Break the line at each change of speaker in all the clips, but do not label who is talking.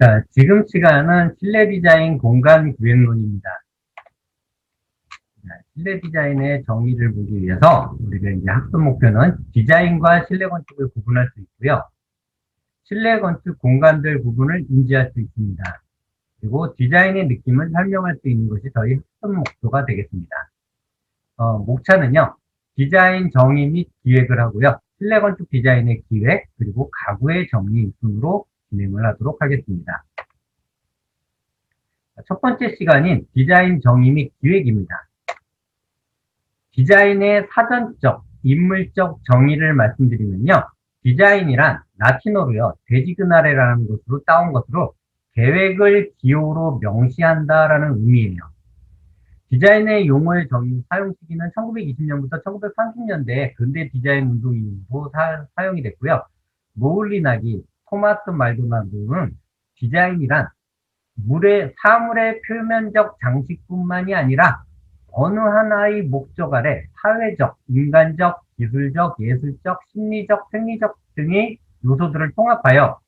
자, 지금 시간은 실내 디자인 공간 기획론입니다. 자, 실내 디자인의 정의를 보기 위해서 우리가 이제 학습 목표는 디자인과 실내 건축을 구분할 수 있고요. 실내 건축 공간들 구분을 인지할 수 있습니다. 그리고 디자인의 느낌을 설명할 수 있는 것이 저희 학습 목표가 되겠습니다. 목차는요, 디자인 정의 및 기획을 하고요. 실내 건축 디자인의 기획, 그리고 가구의 정리 순으로 진행을 하도록 하겠습니다. 첫 번째 시간인 디자인 정의 및 기획입니다. 디자인의 사전적, 인물적 정의를 말씀드리면요. 디자인이란 라틴어로요, 데지그나레라는 것으로 따온 것으로 계획을 기호로 명시한다라는 의미예요. 디자인의 용어의 정의 사용 시기는 1920년부터 1930년대 근대 디자인 운동 이후로 사용이 됐고요. 모울리나기, 토마스 말도나도는 디자인이란 사물의 표면적 장식뿐만이 아니라 어느 하나의 목적 아래 사회적, 인간적, 기술적, 예술적, 심리적, 생리적 등의 요소들을 통합하여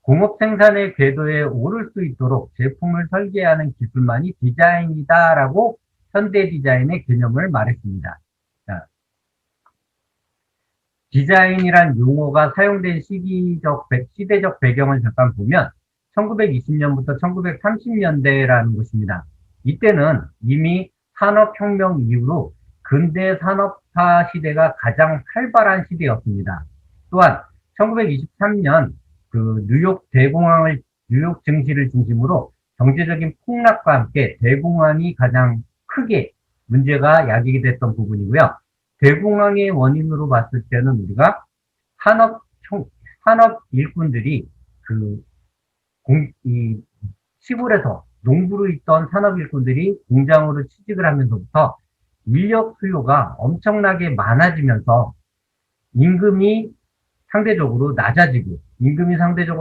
공업 생산의 궤도에 오를 수 있도록 제품을 설계하는 기술만이 디자인이다라고 현대 디자인의 개념을 말했습니다. 자, 디자인이란 용어가 사용된 시대적 배경을 잠깐 보면 1920년부터 1930년대라는 것입니다. 이때는 이미 산업혁명 이후로 근대 산업화 시대가 가장 활발한 시대였습니다. 또한 1923년 뉴욕 증시를 중심으로 경제적인 폭락과 함께 대공황이 가장 크게 문제가 야기게 됐던 부분이고요. 대공황의 원인으로 봤을 때는 우리가 산업 일꾼들이 시골에서 농부로 있던 산업 일꾼들이 공장으로 취직을 하면서부터 인력 수요가 엄청나게 많아지면서 임금이 상대적으로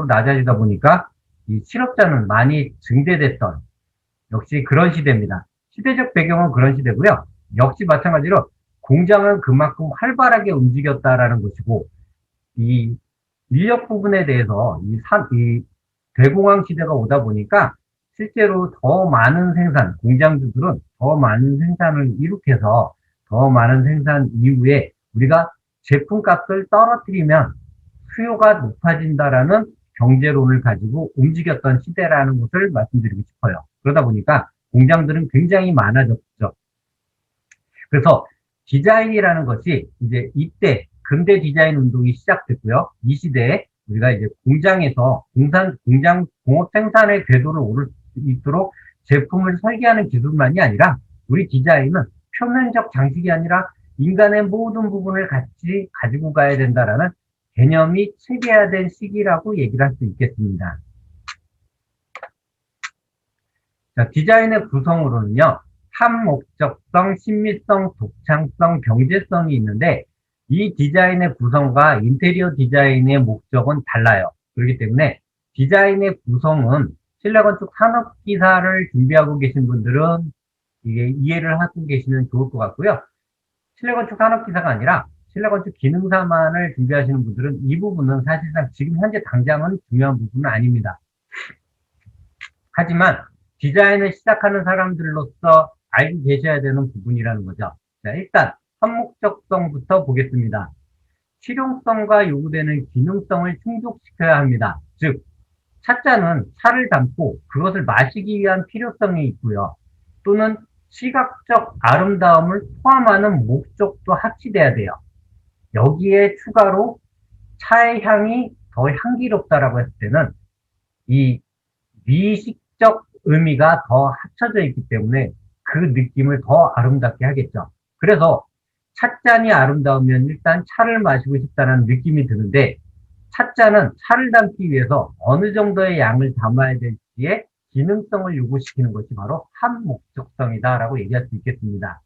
낮아지다 보니까 이 실업자는 많이 증대됐던 역시 그런 시대입니다. 시대적 배경은 그런 시대고요. 역시 마찬가지로 공장은 그만큼 활발하게 움직였다라는 것이고, 이 인력 부분에 대해서 이 대공황 시대가 오다 보니까 실제로 더 많은 공장주들은 더 많은 생산을 이룩해서 더 많은 생산 이후에 우리가 제품값을 떨어뜨리면 수요가 높아진다라는 경제론을 가지고 움직였던 시대라는 것을 말씀드리고 싶어요. 그러다 보니까 공장들은 굉장히 많아졌죠. 그래서 디자인이라는 것이 이제 이때 근대 디자인 운동이 시작됐고요. 이 시대에 우리가 이제 공업 생산의 궤도를 오를 수 있도록 제품을 설계하는 기술만이 아니라 우리 디자인은 표면적 장식이 아니라 인간의 모든 부분을 같이 가지고 가야 된다라는 개념이 체계화된 시기라고 얘기를 할 수 있겠습니다. 자, 디자인의 구성으로는요, 합목적성, 친밀성, 독창성, 경제성이 있는데 이 디자인의 구성과 인테리어 디자인의 목적은 달라요. 그렇기 때문에 디자인의 구성은 실내건축 산업기사를 준비하고 계신 분들은 이게 이해를 하고 계시면 좋을 것 같고요. 실내건축 산업기사가 아니라 실내건축 기능사만을 준비하시는 분들은 이 부분은 사실상 지금 현재 당장은 중요한 부분은 아닙니다. 하지만 디자인을 시작하는 사람들로서 알고 계셔야 되는 부분이라는 거죠. 자, 일단 한목적성부터 보겠습니다. 실용성과 요구되는 기능성을 충족시켜야 합니다. 즉, 차자는 차를 담고 그것을 마시기 위한 필요성이 있고요. 또는 시각적 아름다움을 포함하는 목적도 합치돼야 돼요. 여기에 추가로 차의 향이 더 향기롭다라고 했을 때는 이 미식적 의미가 더 합쳐져 있기 때문에 그 느낌을 더 아름답게 하겠죠. 그래서 찻잔이 아름다우면 일단 차를 마시고 싶다는 느낌이 드는데, 찻잔은 차를 담기 위해서 어느 정도의 양을 담아야 될지에 기능성을 요구시키는 것이 바로 한목적성이다라고 얘기할 수 있겠습니다.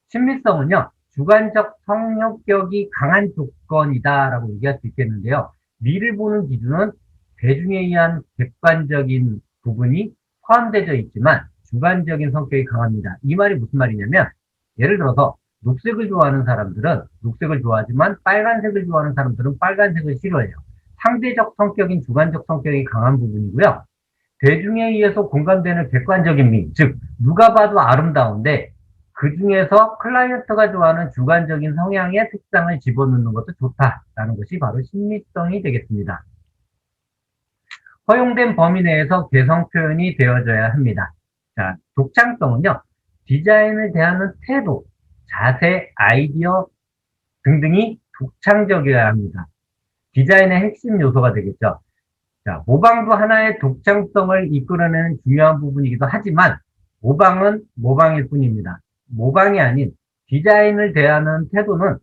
친밀성은요, 주관적 성격이 강한 조건이다라고 얘기할 수 있겠는데요. 미를 보는 기준은 대중에 의한 객관적인 부분이 포함되어 있지만 주관적인 성격이 강합니다. 이 말이 무슨 말이냐면, 예를 들어서 녹색을 좋아하는 사람들은 녹색을 좋아하지만 빨간색을 좋아하는 사람들은 빨간색을 싫어해요. 상대적 성격인 주관적 성격이 강한 부분이고요. 대중에 의해서 공감되는 객관적인 미, 즉 누가 봐도 아름다운데 그 중에서 클라이언트가 좋아하는 주관적인 성향의 특성을 집어넣는 것도 좋다라는 것이 바로 심리성이 되겠습니다. 허용된 범위 내에서 개성 표현이 되어져야 합니다. 자, 독창성은요, 디자인을 대하는 태도, 자세, 아이디어 등등이 독창적이어야 합니다. 디자인의 핵심 요소가 되겠죠. 자, 모방도 하나의 독창성을 이끌어내는 중요한 부분이기도 하지만 모방은 모방일 뿐입니다. 모방이 아닌 디자인을 대하는 태도는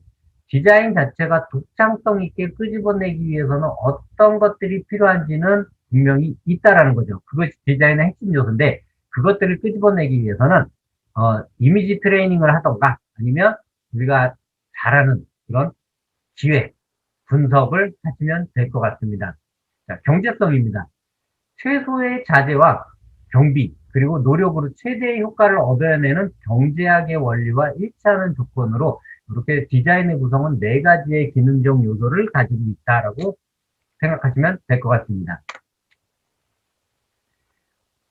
디자인 자체가 독창성 있게 끄집어내기 위해서는 어떤 것들이 필요한지는 분명히 있다라는 거죠. 그것이 디자인의 핵심 요소인데 그것들을 끄집어내기 위해서는 이미지 트레이닝을 하던가 아니면 우리가 잘하는 그런 기획, 분석을 하시면 될 것 같습니다. 자, 경제성입니다. 최소의 자재와 경비, 그리고 노력으로 최대의 효과를 얻어내는 경제학의 원리와 일치하는 조건으로 이렇게 디자인의 구성은 4가지의 기능적 요소를 가지고 있다라고 생각하시면 될 것 같습니다.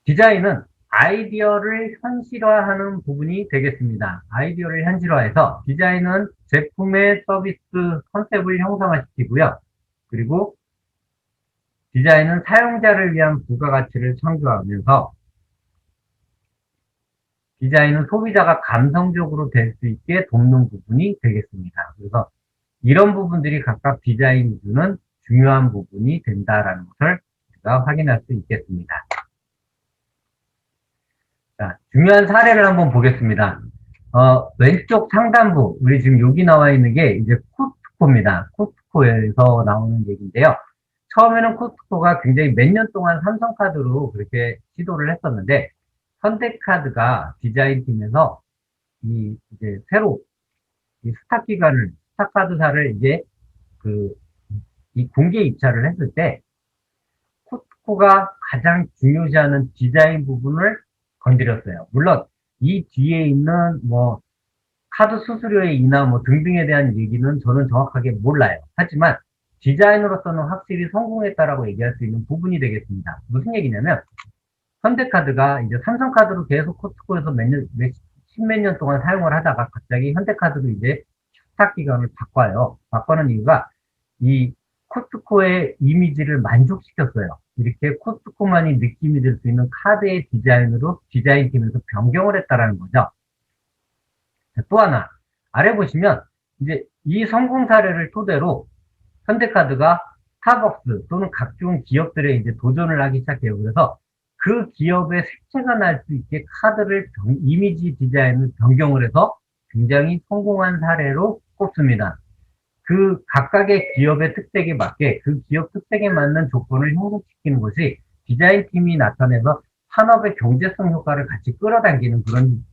디자인은 아이디어를 현실화하는 부분이 되겠습니다. 아이디어를 현실화해서 디자인은 제품의 서비스 컨셉을 형상화시키고요. 그리고 디자인은 사용자를 위한 부가가치를 창조하면서 디자인은 소비자가 감성적으로 될 수 있게 돕는 부분이 되겠습니다. 그래서 이런 부분들이 각각 디자인이 주는 중요한 부분이 된다라는 것을 우리가 확인할 수 있겠습니다. 자, 중요한 사례를 한번 보겠습니다. 왼쪽 상단부, 우리 지금 여기 나와 있는 게 이제 코스트코입니다. 코스트코에서 나오는 얘기인데요. 처음에는 코스트코가 굉장히 몇 년 동안 삼성카드로 그렇게 시도를 했었는데, 현대카드가 디자인팀에서 이제 새로 이 스타카드사를 이제 이 공개 입찰을 했을 때, 코스트코가 가장 중요시하는 디자인 부분을 건드렸어요. 물론 이 뒤에 있는 뭐 카드 수수료의 인하 뭐 등등에 대한 얘기는 저는 정확하게 몰라요. 하지만 디자인으로서는 확실히 성공했다라고 얘기할 수 있는 부분이 되겠습니다. 무슨 얘기냐면 현대카드가 이제 삼성카드로 계속 코스트코에서 십몇 년 동안 사용을 하다가 갑자기 현대카드로 이제 스탁 기간을 바꿔요. 바꾸는 이유가 이 코스트코의 이미지를 만족시켰어요. 이렇게 코스트코만이 느낌이 들 수 있는 카드의 디자인으로 디자인팀에서 변경을 했다라는 거죠. 또 하나, 아래 보시면 이제 이 성공 사례를 토대로 현대카드가 스타벅스 또는 각종 기업들에 이제 도전을 하기 시작해요. 그래서 그 기업의 색채가 날 수 있게 카드를 이미지 디자인을 변경을 해서 굉장히 성공한 사례로 꼽습니다. 그 각각의 기업의 특색에 맞게 그 기업 특색에 맞는 조건을 형성시키는 것이 디자인팀이 나타내서 산업의 경제성 효과를 같이 끌어당기는 그런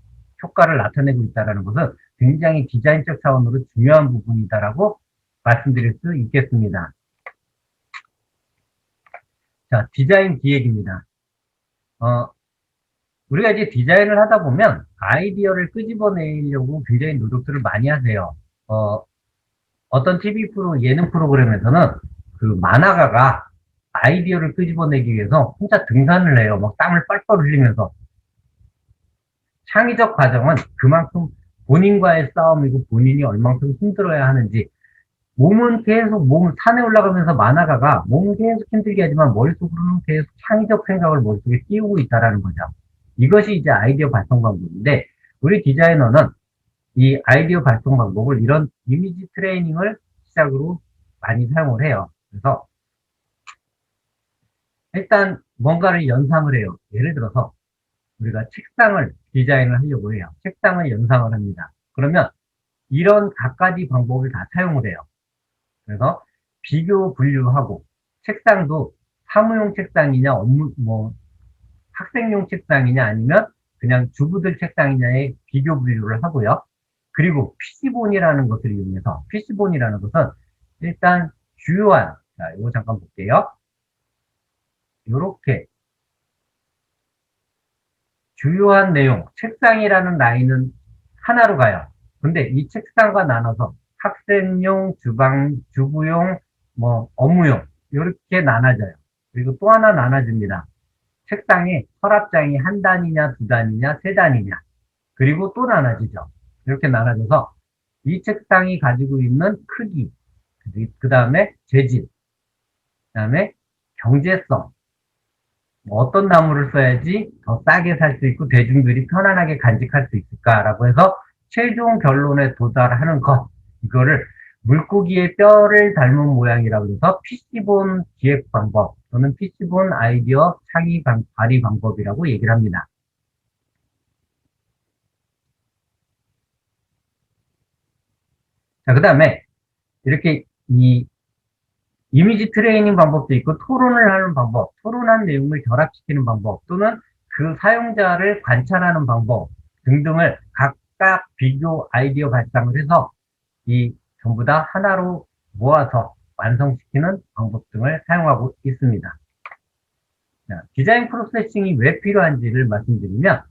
효과를 나타내고 있다는 것은 굉장히 디자인적 차원으로 중요한 부분이다라고 말씀드릴 수 있겠습니다. 자, 디자인 기획입니다. 우리가 이제 디자인을 하다 보면 아이디어를 끄집어내려고 굉장히 노력들을 많이 하세요. 어떤 TV 예능 프로그램에서는 그 만화가가 아이디어를 끄집어내기 위해서 혼자 등산을 해요. 막 땀을 뻘뻘 흘리면서. 창의적 과정은 그만큼 본인과의 싸움이고 본인이 얼만큼 힘들어야 하는지, 산에 올라가면서 만화가가 몸은 계속 힘들게 하지만 머릿속으로는 계속 창의적 생각을 머릿속에 띄우고 있다라는 거죠. 이것이 이제 아이디어 발송 방법인데, 우리 디자이너는 이 아이디어 발송 방법을 이런 이미지 트레이닝을 시작으로 많이 사용을 해요. 그래서 일단 뭔가를 연상을 해요. 예를 들어서 우리가 책상을 디자인을 하려고 해요. 책상을 연상을 합니다. 그러면 이런 각가지 방법을 다 사용을 해요. 그래서 비교 분류하고 책상도 사무용 책상이냐 학생용 책상이냐 아니면 그냥 주부들 책상이냐의 비교 분류를 하고요. 그리고 PC본이라는 것을 이용해서 PC본이라는 것은 일단 주요한 이거 잠깐 볼게요. 이렇게 주요한 내용, 책상이라는 라인은 하나로 가요. 근데 이 책상과 나눠서 학생용, 주부용, 업무용 이렇게 나눠져요. 그리고 또 하나 나눠집니다. 책상에 서랍장이 한 단이냐, 두 단이냐, 세 단이냐. 그리고 또 나눠지죠. 이렇게 나눠져서 이 책상이 가지고 있는 크기, 그 다음에 재질, 그 다음에 경제성, 어떤 나무를 써야지 더 싸게 살 수 있고 대중들이 편안하게 간직할 수 있을까라고 해서 최종 결론에 도달하는 것, 이거를 물고기의 뼈를 닮은 모양이라고 해서 PC본 기획 방법 또는 PC본 아이디어 발휘 방법이라고 얘기를 합니다. 자, 그 다음에 이렇게 이 이미지 트레이닝 방법도 있고 토론을 하는 방법, 토론한 내용을 결합시키는 방법 또는 그 사용자를 관찰하는 방법 등등을 각각 비교 아이디어 발상을 해서 이 전부 다 하나로 모아서 완성시키는 방법 등을 사용하고 있습니다. 자, 디자인 프로세싱이 왜 필요한지를 말씀드리면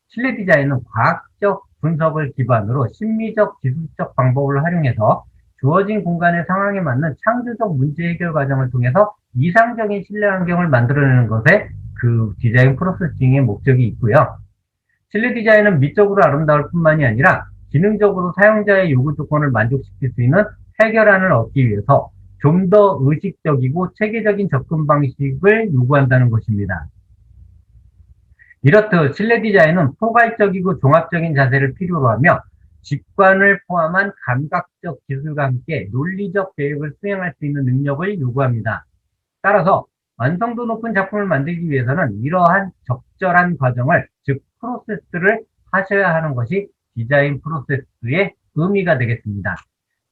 실내 디자인은 과학적 분석을 기반으로 심리적, 기술적 방법을 활용해서 주어진 공간의 상황에 맞는 창조적 문제 해결 과정을 통해서 이상적인 실내 환경을 만들어내는 것에 그 디자인 프로세싱의 목적이 있고요. 실내 디자인은 미적으로 아름다울 뿐만이 아니라 기능적으로 사용자의 요구 조건을 만족시킬 수 있는 해결안을 얻기 위해서 좀 더 의식적이고 체계적인 접근 방식을 요구한다는 것입니다. 이렇듯 실내 디자인은 포괄적이고 종합적인 자세를 필요로 하며 직관을 포함한 감각적 기술과 함께 논리적 계획을 수행할 수 있는 능력을 요구합니다. 따라서 완성도 높은 작품을 만들기 위해서는 이러한 적절한 과정을, 즉 프로세스를 하셔야 하는 것이 디자인 프로세스의 의미가 되겠습니다.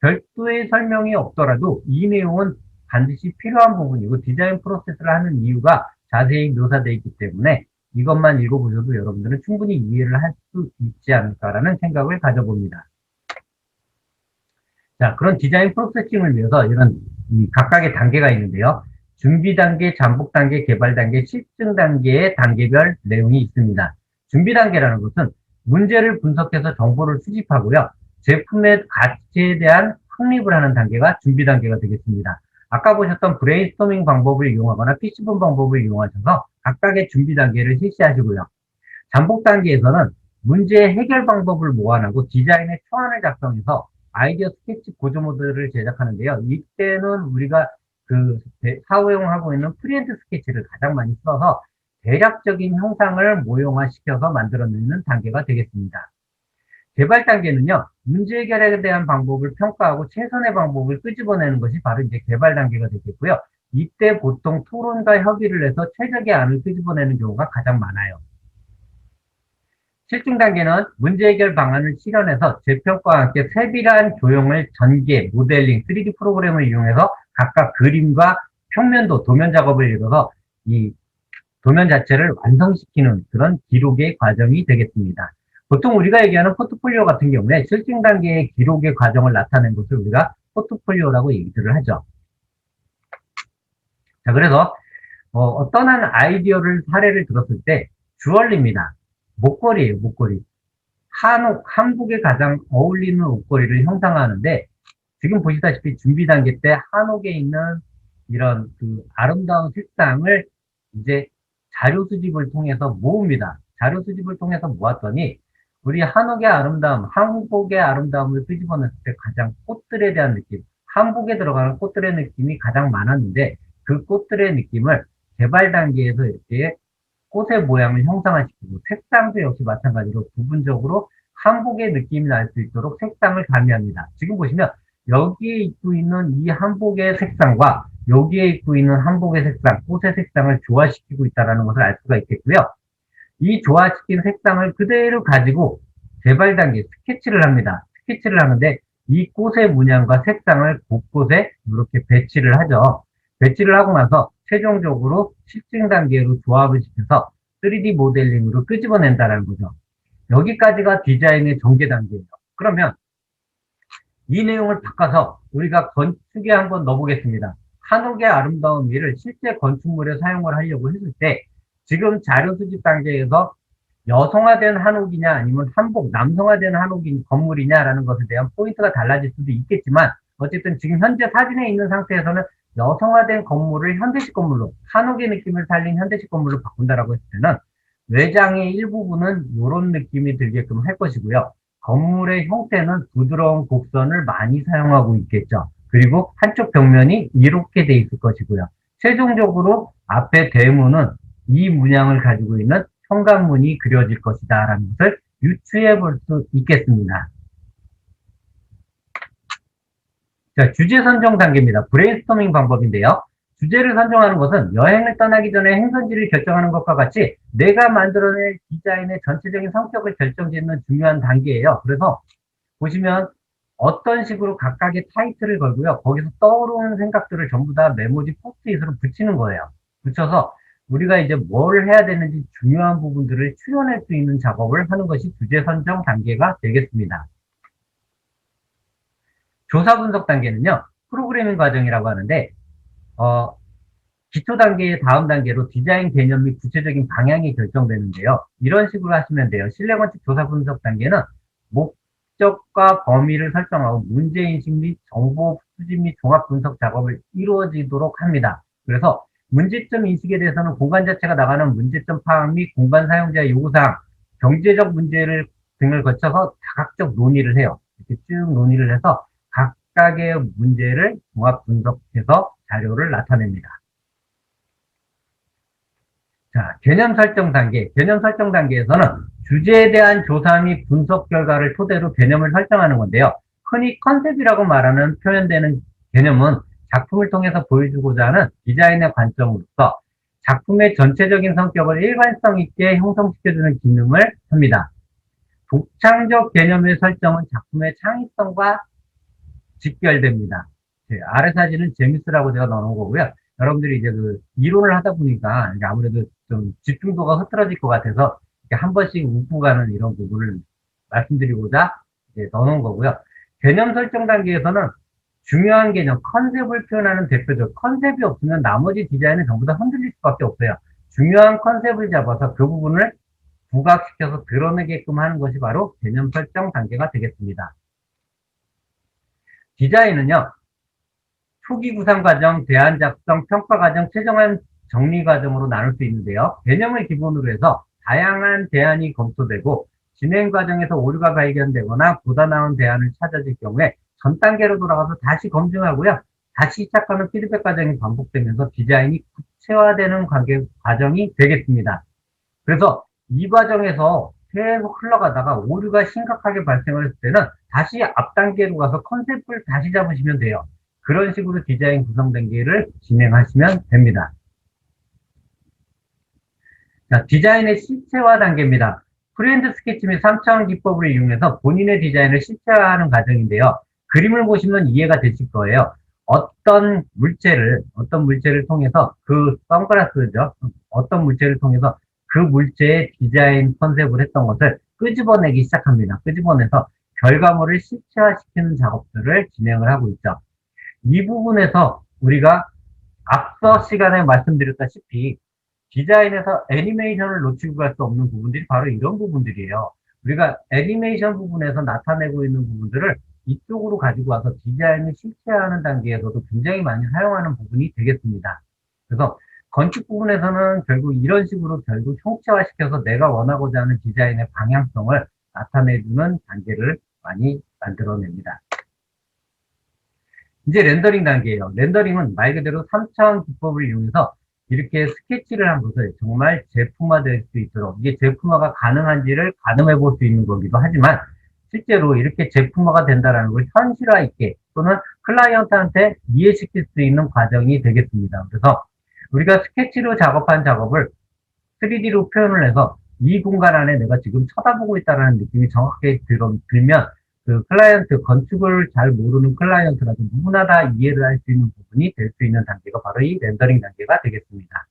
별도의 설명이 없더라도 이 내용은 반드시 필요한 부분이고 디자인 프로세스를 하는 이유가 자세히 묘사되어 있기 때문에 이것만 읽어보셔도 여러분들은 충분히 이해를 할 수 있지 않을까라는 생각을 가져봅니다. 자, 그런 디자인 프로세싱을 위해서 이런 각각의 단계가 있는데요. 준비 단계, 잠복 단계, 개발 단계, 실증 단계의 단계별 내용이 있습니다. 준비 단계라는 것은 문제를 분석해서 정보를 수집하고요. 제품의 가치에 대한 확립을 하는 단계가 준비 단계가 되겠습니다. 아까 보셨던 브레인스토밍 방법을 이용하거나 PC본 방법을 이용하셔서 각각의 준비 단계를 실시하시고요. 잠복 단계에서는 문제 해결 방법을 모아내고 디자인의 초안을 작성해서 아이디어 스케치 구조 모델을 제작하는데요. 이때는 우리가 사용하고 있는 프리엔트 스케치를 가장 많이 써서 대략적인 형상을 모형화시켜서 만들어내는 단계가 되겠습니다. 개발 단계는요, 문제 해결에 대한 방법을 평가하고 최선의 방법을 끄집어내는 것이 바로 이제 개발 단계가 되겠고요. 이때 보통 토론과 협의를 해서 최적의 안을 끄집어내는 경우가 가장 많아요. 실증 단계는 문제 해결 방안을 실현해서 재평가와 함께 세밀한 조형을 전개, 모델링, 3D 프로그램을 이용해서 각각 그림과 평면도, 도면 작업을 이뤄서 이 도면 자체를 완성시키는 그런 기록의 과정이 되겠습니다. 보통 우리가 얘기하는 포트폴리오 같은 경우에 실증 단계의 기록의 과정을 나타낸 것을 우리가 포트폴리오라고 얘기를 하죠. 자, 그래서 어떤 한 아이디어를 사례를 들었을 때 주얼리입니다. 목걸이에요, 목걸이. 한복에 가장 어울리는 옷걸이를 형상화하는데 지금 보시다시피 준비 단계 때 한옥에 있는 이런 아름다운 색상을 이제 자료 수집을 통해서 모읍니다. 자료 수집을 통해서 모았더니 우리 한옥의 아름다움, 한복의 아름다움을 끄집어냈을 때 가장 꽃들에 대한 느낌, 한복에 들어가는 꽃들의 느낌이 가장 많았는데 그 꽃들의 느낌을 개발 단계에서 이렇게 꽃의 모양을 형상화시키고 색상도 역시 마찬가지로 부분적으로 한복의 느낌이 날 수 있도록 색상을 가미합니다. 지금 보시면 여기에 입고 있는 이 한복의 색상과 여기에 입고 있는 한복의 색상, 꽃의 색상을 조화시키고 있다는 것을 알 수가 있겠고요. 이 조화시킨 색상을 그대로 가지고 개발 단계 스케치를 합니다. 스케치를 하는데 이 꽃의 문양과 색상을 곳곳에 이렇게 배치를 하죠. 배치를 하고 나서 최종적으로 실증 단계로 조합을 시켜서 3D 모델링으로 끄집어낸다는 거죠. 여기까지가 디자인의 전개 단계예요. 그러면 이 내용을 바꿔서 우리가 건축에 한번 넣어보겠습니다. 한옥의 아름다운 미를 실제 건축물에 사용을 하려고 했을 때 지금 자료 수집 단계에서 여성화된 한옥이냐 아니면 한복, 남성화된 한옥인 건물이냐라는 것에 대한 포인트가 달라질 수도 있겠지만 어쨌든 지금 현재 사진에 있는 상태에서는 여성화된 건물을 현대식 건물로, 한옥의 느낌을 살린 현대식 건물로 바꾼다라고 했을 때는 외장의 일부분은 이런 느낌이 들게끔 할 것이고요. 건물의 형태는 부드러운 곡선을 많이 사용하고 있겠죠. 그리고 한쪽 벽면이 이렇게 돼 있을 것이고요. 최종적으로 앞에 대문은 이 문양을 가지고 있는 현관문이 그려질 것이다 라는 것을 유추해 볼 수 있겠습니다. 자, 주제 선정 단계입니다. 브레인스토밍 방법인데요. 주제를 선정하는 것은 여행을 떠나기 전에 행선지를 결정하는 것과 같이 내가 만들어낼 디자인의 전체적인 성격을 결정짓는 중요한 단계예요. 그래서 보시면 어떤 식으로 각각의 타이틀을 걸고요. 거기서 떠오르는 생각들을 전부 다 메모지 포스트잇으로 붙이는 거예요. 붙여서 우리가 이제 뭘 해야 되는지 중요한 부분들을 추려낼 수 있는 작업을 하는 것이 주제 선정 단계가 되겠습니다. 조사 분석 단계는요, 프로그래밍 과정이라고 하는데, 기초 단계의 다음 단계로 디자인 개념 및 구체적인 방향이 결정되는데요. 이런 식으로 하시면 돼요. 실내 건축 조사 분석 단계는 목적과 범위를 설정하고 문제인식 및 정보 수집 및 종합 분석 작업을 이루어지도록 합니다. 그래서 문제점 인식에 대해서는 공간 자체가 나가는 문제점 파악 및 공간 사용자의 요구사항, 경제적 문제를 등을 거쳐서 다각적 논의를 해요. 이렇게 쭉 논의를 해서 각각의 문제를 종합 분석해서 자료를 나타냅니다. 자, 개념 설정 단계. 개념 설정 단계에서는 주제에 대한 조사 및 분석 결과를 토대로 개념을 설정하는 건데요. 흔히 컨셉이라고 말하는 표현되는 개념은 작품을 통해서 보여주고자 하는 디자인의 관점으로서 작품의 전체적인 성격을 일관성 있게 형성시켜주는 기능을 합니다. 독창적 개념의 설정은 작품의 창의성과 직결됩니다. 아래 사진은 재밌으라고 제가 넣어놓은 거고요. 여러분들이 이제 그 이론을 하다 보니까 아무래도 좀 집중도가 흐트러질 것 같아서 한 번씩 웃고 가는 이런 부분을 말씀드리고자 이제 넣어놓은 거고요. 개념 설정 단계에서는 중요한 개념, 컨셉을 표현하는 대표적 컨셉이 없으면 나머지 디자인은 전부 다 흔들릴 수밖에 없어요. 중요한 컨셉을 잡아서 그 부분을 부각시켜서 드러내게끔 하는 것이 바로 개념 설정 단계가 되겠습니다. 디자인은요, 초기 구상 과정, 대안 작성, 평가 과정, 최종한 정리 과정으로 나눌 수 있는데요. 개념을 기본으로 해서 다양한 대안이 검토되고 진행 과정에서 오류가 발견되거나 보다 나은 대안을 찾아질 경우에 전 단계로 돌아가서 다시 검증하고요. 다시 시작하는 피드백 과정이 반복되면서 디자인이 구체화되는 과정이 되겠습니다. 그래서 이 과정에서 계속 흘러가다가 오류가 심각하게 발생을 했을 때는 다시 앞 단계로 가서 컨셉을 다시 잡으시면 돼요. 그런 식으로 디자인 구성 단계를 진행하시면 됩니다. 자, 디자인의 실체화 단계입니다. 프리핸드 스케치 및 3차원 기법을 이용해서 본인의 디자인을 실체화하는 과정인데요. 그림을 보시면 이해가 되실 거예요. 어떤 물체를 통해서 그 선글라스죠. 어떤 물체를 통해서 그 물체의 디자인 컨셉을 했던 것을 끄집어내기 시작합니다. 끄집어내서 결과물을 실체화시키는 작업들을 진행을 하고 있죠. 이 부분에서 우리가 앞서 시간에 말씀드렸다시피 디자인에서 애니메이션을 놓치고 갈 수 없는 부분들이 바로 이런 부분들이에요. 우리가 애니메이션 부분에서 나타내고 있는 부분들을 이쪽으로 가지고 와서 디자인을 실체화하는 단계에서도 굉장히 많이 사용하는 부분이 되겠습니다. 그래서 건축 부분에서는 결국 이런 식으로 결국 형체화시켜서 내가 원하고자 하는 디자인의 방향성을 나타내주는 단계를 많이 만들어냅니다. 이제 렌더링 단계예요. 렌더링은 말 그대로 3차원 기법을 이용해서 이렇게 스케치를 한 것을 정말 제품화될 수 있도록, 이게 제품화가 가능한지를 가늠해 볼 수 있는 거기도 하지만 실제로 이렇게 제품화가 된다는 걸 현실화 있게 또는 클라이언트한테 이해시킬 수 있는 과정이 되겠습니다. 그래서 우리가 스케치로 작업한 작업을 3D로 표현을 해서 이 공간 안에 내가 지금 쳐다보고 있다는 느낌이 정확하게 들면 그 클라이언트, 건축을 잘 모르는 클라이언트라도 누구나 다 이해를 할 수 있는 부분이 될 수 있는 단계가 바로 이 렌더링 단계가 되겠습니다.